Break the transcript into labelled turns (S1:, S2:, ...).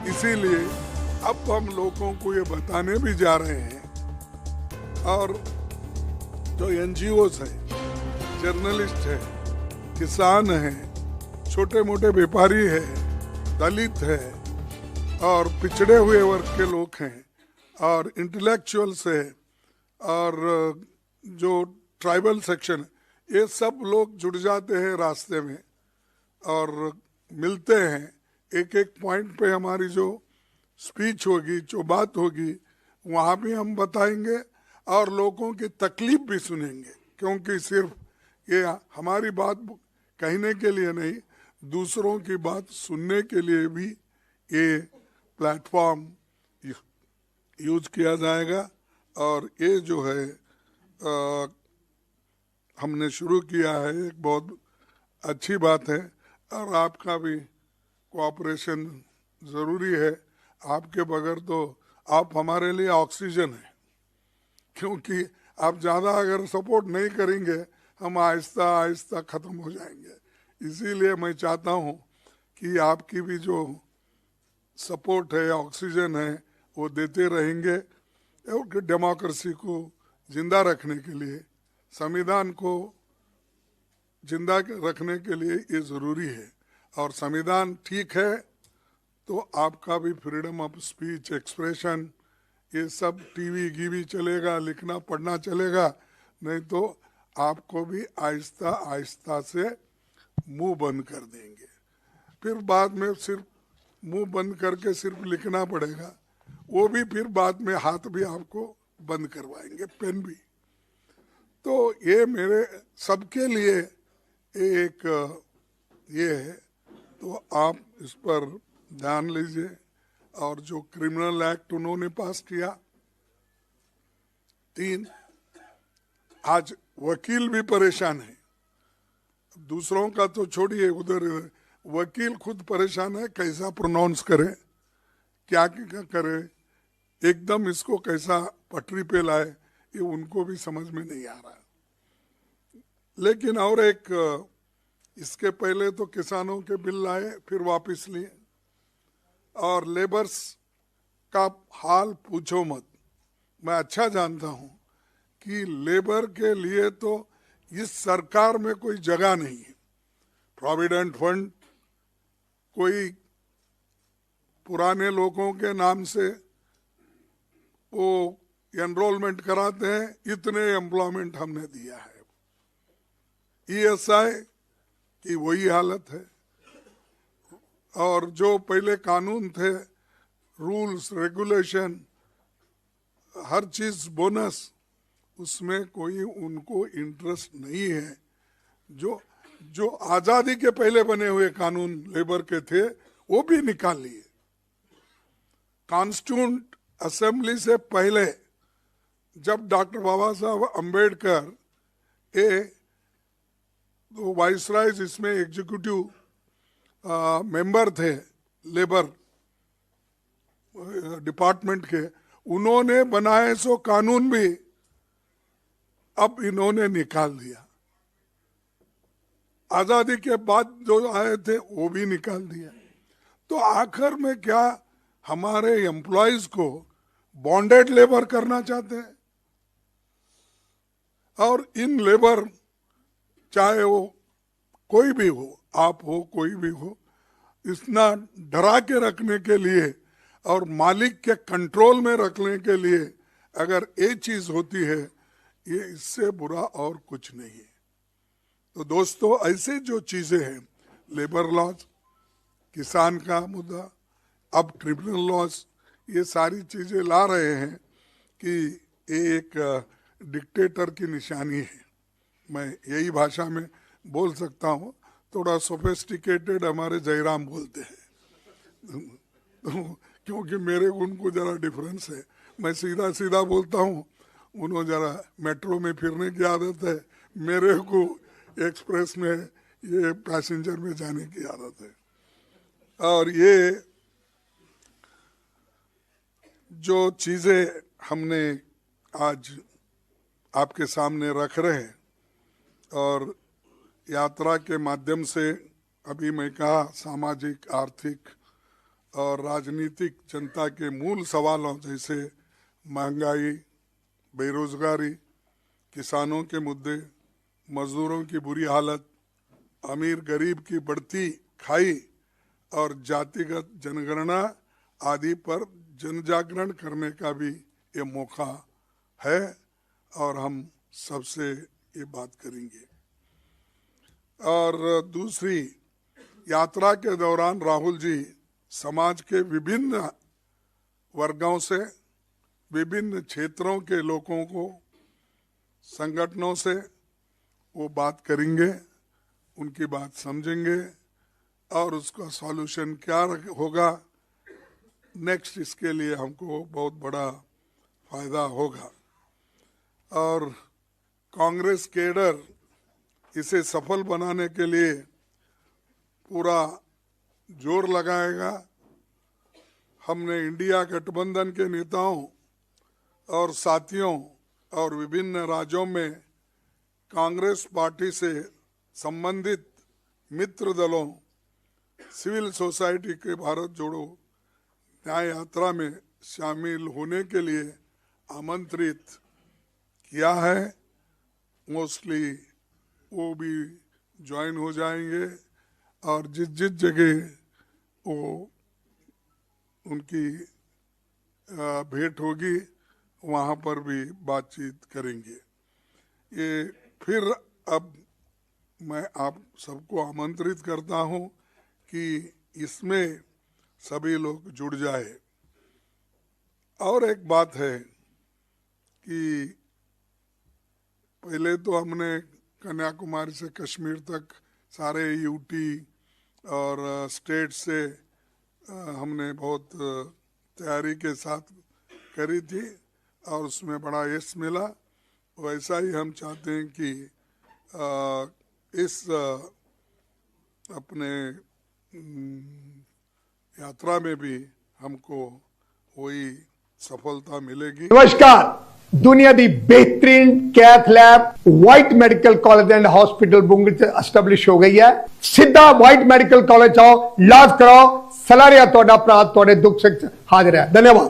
S1: इसीलिए अब हम लोगों को ये बताने भी जा रहे हैं, और जो एनजीओज हैं, जर्नलिस्ट हैं, किसान हैं, छोटे मोटे व्यापारी हैं, दलित हैं और पिछड़े हुए वर्ग के लोग हैं और इंटेलेक्चुअल्स हैं और जो ट्राइबल सेक्शन, ये सब लोग जुड़ जाते हैं रास्ते में और मिलते हैं। एक एक पॉइंट पे हमारी जो स्पीच होगी, जो बात होगी, वहाँ भी हम बताएंगे और लोगों की तकलीफ भी सुनेंगे, क्योंकि सिर्फ ये हमारी बात कहने के लिए नहीं, दूसरों की बात सुनने के लिए भी ये प्लेटफॉर्म यूज किया जाएगा। और ये जो है हमने शुरू किया है, एक बहुत अच्छी बात है और आपका भी कोऑपरेशन ज़रूरी है। आपके बगैर तो आप हमारे लिए ऑक्सीजन है, क्योंकि आप ज़्यादा अगर सपोर्ट नहीं करेंगे हम आहिस्ता आहिस्ता ख़त्म हो जाएंगे। इसीलिए मैं चाहता हूँ कि आपकी भी जो सपोर्ट है, ऑक्सीजन है, वो देते रहेंगे और डेमोक्रेसी को जिंदा रखने के लिए, संविधान को जिंदा रखने के लिए ये ज़रूरी है। और संविधान ठीक है तो आपका भी फ्रीडम ऑफ स्पीच, एक्सप्रेशन, ये सब टीवी गीवी चलेगा, लिखना पढ़ना चलेगा, नहीं तो आपको भी आहिस्ता आहिस्ता से मुंह बंद कर देंगे। फिर बाद में सिर्फ मुंह बंद करके सिर्फ लिखना पड़ेगा, वो भी फिर बाद में हाथ भी आपको बंद करवाएंगे, पेन भी। तो ये मेरे सबके लिए एक ये है, तो आप इस पर ध्यान लीजिए। और जो क्रिमिनल एक्ट उन्होंने पास किया 3, आज वकील भी परेशान है, दूसरों का तो छोड़िए, उधर वकील खुद परेशान है, कैसा प्रोनाउंस करे, क्या क्या करे, एकदम इसको कैसा पटरी पे लाए, ये उनको भी समझ में नहीं आ रहा। लेकिन और एक, इसके पहले तो किसानों के बिल लाए, फिर वापस लिए, और लेबर्स का हाल पूछो मत। मैं अच्छा जानता हूं कि लेबर के लिए तो इस सरकार में कोई जगह नहीं है। प्रोविडेंट फंड कोई पुराने लोगों के नाम से वो एनरोलमेंट कराते हैं, इतने एम्प्लॉयमेंट हमने दिया है। ईएसआई की वही हालत है। और जो पहले कानून थे, रूल्स रेगुलेशन, हर चीज बोनस, उसमें कोई उनको इंटरेस्ट नहीं है। जो आजादी के पहले बने हुए कानून लेबर के थे वो भी निकाल लिए। कॉन्स्टिट्यूंट असेंबली से पहले जब डॉक्टर बाबा साहब अम्बेडकर तो वाइसरायज इसमें एग्जीक्यूटिव मेंबर थे लेबर डिपार्टमेंट के, उन्होंने बनाए सो कानून भी अब इन्होंने निकाल दिया। आजादी के बाद जो आए थे वो भी निकाल दिया। तो आखिर में क्या हमारे एम्प्लॉयज को बॉन्डेड लेबर करना चाहते हैं? और इन लेबर, चाहे वो कोई भी हो, आप हो, कोई भी हो, इतना डरा के रखने के लिए और मालिक के कंट्रोल में रखने के लिए अगर ये चीज होती है, ये इससे बुरा और कुछ नहीं है। तो दोस्तों, ऐसे जो चीजें हैं, लेबर लॉज, किसान का मुद्दा, अब क्रिमिनल लॉज, ये सारी चीजें ला रहे हैं कि ये एक डिक्टेटर की निशानी है। मैं यही भाषा में बोल सकता हूँ, थोड़ा सोफिस्टिकेटेड हमारे जयराम बोलते हैं क्योंकि मेरे उनको जरा डिफरेंस है। मैं सीधा सीधा बोलता हूँ, उन्होंने जरा मेट्रो में फिरने की आदत है, मेरे को एक्सप्रेस में ये पैसेंजर में जाने की आदत है। और ये जो चीज़ें हमने आज आपके सामने रख रहे हैं, और यात्रा के माध्यम से, अभी मैं कहा, सामाजिक, आर्थिक और राजनीतिक जनता के मूल सवालों जैसे महंगाई, बेरोजगारी, किसानों के मुद्दे, मजदूरों की बुरी हालत, अमीर गरीब की बढ़ती खाई और जातिगत जनगणना आदि पर जनजागरण करने का भी ये मौका है और हम सबसे ये बात करेंगे। और दूसरी, यात्रा के दौरान राहुल जी समाज के विभिन्न वर्गों से, विभिन्न क्षेत्रों के लोगों को, संगठनों से वो बात करेंगे, उनकी बात समझेंगे और उसका सॉल्यूशन क्या होगा नेक्स्ट, इसके लिए हमको बहुत बड़ा फायदा होगा। और कांग्रेस केडर इसे सफल बनाने के लिए पूरा जोर लगाएगा। हमने इंडिया गठबंधन के नेताओं और साथियों और विभिन्न राज्यों में कांग्रेस पार्टी से संबंधित मित्र दलों, सिविल सोसाइटी के भारत जोड़ो न्याय यात्रा में शामिल होने के लिए आमंत्रित किया है। मोस्टली वो भी ज्वाइन हो जाएंगे और जिस जिस जगह वो उनकी भेंट होगी वहाँ पर भी बातचीत करेंगे। ये फिर अब मैं आप सबको आमंत्रित करता हूँ कि इसमें सभी लोग जुड़ जाए। और एक बात है कि पहले तो हमने कन्याकुमारी से कश्मीर तक सारे यूटी और स्टेट से हमने बहुत तैयारी के साथ करी थी और उसमें बड़ा यश मिला। वैसा ही हम चाहते हैं कि इस अपने यात्रा में भी हमको वही सफलता मिलेगी।
S2: नमस्कार, दुनिया दी बेहतरीन कैथ लैब वाइट मेडिकल कॉलेज एंड हॉस्पिटल बुंगल से एस्टैब्लिश हो गई है। सीधा वाइट मेडिकल कॉलेज आओ, इलाज कराओ, सलारिया तोड़ा प्रात तोड़े दुख से हाजिर है। धन्यवाद।